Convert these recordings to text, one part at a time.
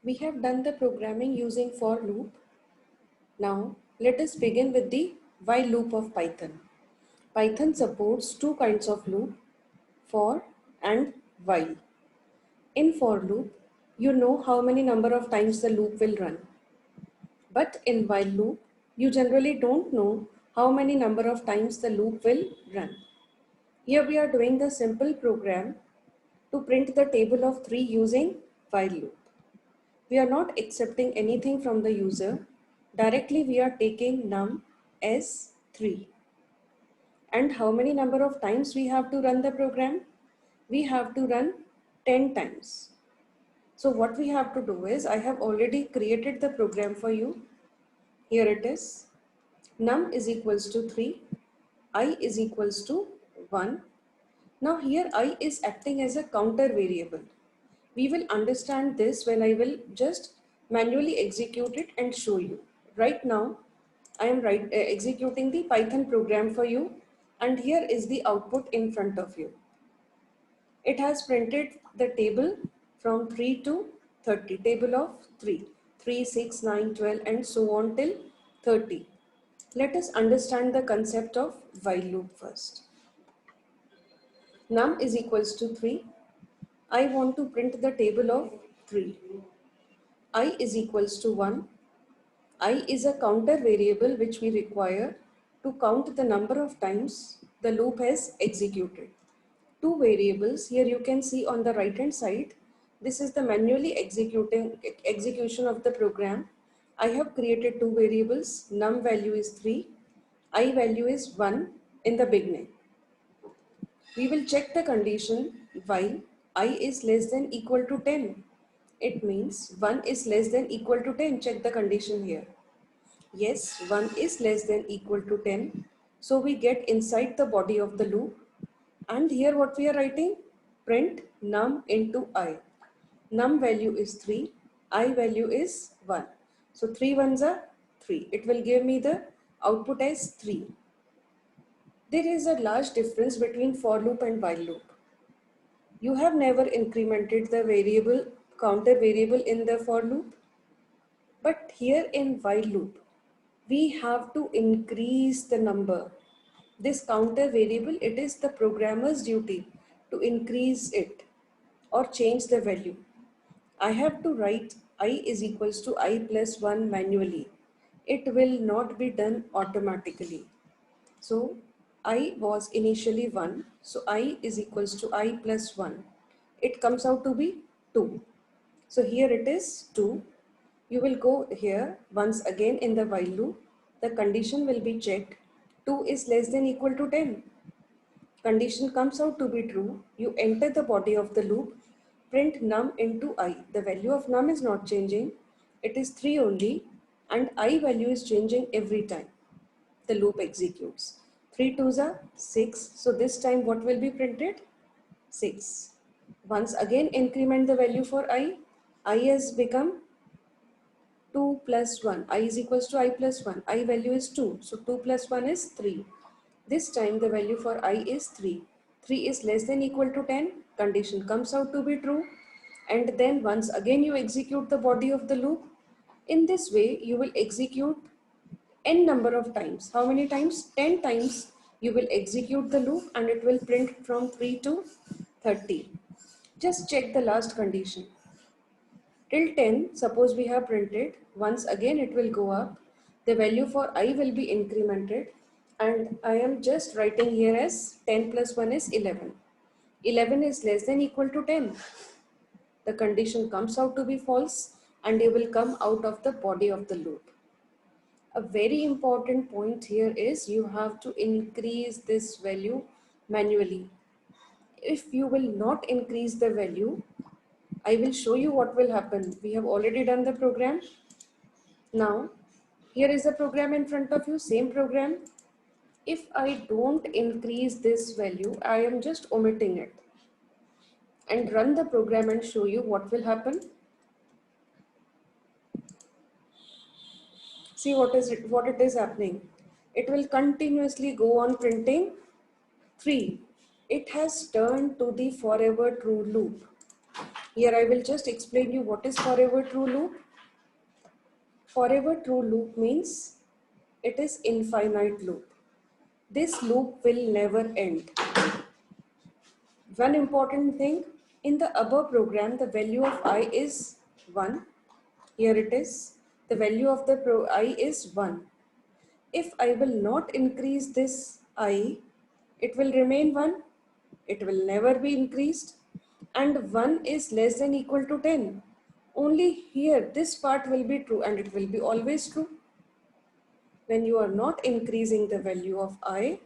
We have done the programming using for loop. Now let us begin with the while loop of Python. Python supports two kinds of loop, for and while. In for loop, you know how many number of times the loop will run. But in while loop, you generally don't know how many number of times the loop will run. Here we are doing the simple program to print the table of 3 using while loop. We are not accepting anything from the user. Directly we are taking num as 3. And how many number of times we have to run the program? We have to run 10 times. So what we have to do is, I have already created the program for you. Here it is. Num is equals to 3. I is equals to 1. Now here I is acting as a counter variable. We will understand this when I will just manually execute it and show you. Right now, I am executing the Python program for you, and here is the output in front of you. It has printed the table from 3 to 30, table of 3, 3, 6, 9, 12 and so on till 30. Let us understand the concept of while loop first. Num is equals to 3. I want to print the table of 3. I is equals to 1. I is a counter variable which we require to count the number of times the loop has executed. Two variables, here you can see on the right hand side, this is the manually execution of the program. I have created two variables, num value is 3, I value is 1 in the beginning. We will check the condition while I is less than equal to 10. It means 1 is less than equal to 10. Check the condition here. Yes, 1 is less than equal to 10. So we get inside the body of the loop. And here what we are writing? Print num into I. Num value is 3. I value is 1. So 3 ones are 3. It will give me the output as 3. There is a large difference between for loop and while loop. You have never incremented the variable, counter variable in the for loop. But here in while loop, we have to increase the number. This counter variable, it is the programmer's duty to increase it or change the value. I have to write I is equals to I plus 1 manually. It will not be done automatically. So I was initially 1. So I is equals to I plus 1. It comes out to be 2. So here it is 2. You will go here once again in the while loop. The condition will be checked. 2 is less than equal to 10. Condition comes out to be true. You enter the body of the loop. Print num into I. The value of num is not changing. It is 3 only, and I value is changing every time the loop executes. 3 twos are 6. So this time what will be printed? 6. Once again increment the value for I. I has become 2 plus 1. I is equals to I plus 1. I value is 2. So 2 plus 1 is 3. This time the value for I is 3. 3 is less than equal to 10. Condition comes out to be true. And then once again you execute the body of the loop. In this way you will execute n number of times. How many times? 10 times you will execute the loop and it will print from 3 to 30. Just check the last condition. Till 10, suppose we have printed, once again it will go up. The value for I will be incremented, and I am just writing here as 10 plus 1 is 11. 11 is less than equal to 10. The condition comes out to be false and you will come out of the body of the loop. A very important point here is you have to increase this value manually. If you will not increase the value, I will show you what will happen. We have already done the program. Now, here is the program in front of you, same program. If I don't increase this value, I am just omitting it and run the program and show you what will happen. See what it is happening. It will continuously go on printing 3. It has turned to the forever true loop. Here I will just explain you what is forever true loop. Forever true loop means it is infinite loop. This loop will never end. One important thing, in the above program, the value of I is 1. Here it is. The value of the I is 1. If I will not increase this I, it will remain 1. It will never be increased. And 1 is less than equal to 10. Only here this part will be true and it will be always true. When you are not increasing the value of I,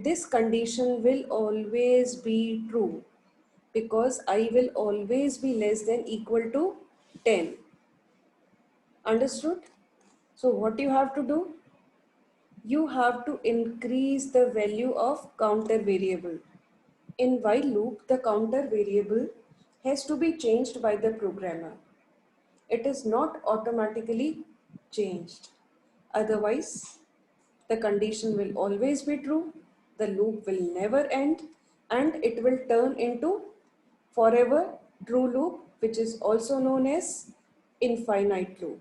this condition will always be true because I will always be less than equal to 10. Understood? So what you have to do? You have to increase the value of counter variable. In while loop, the counter variable has to be changed by the programmer. It is not automatically changed. Otherwise, the condition will always be true, the loop will never end, and it will turn into forever true loop, which is also known as infinite loop.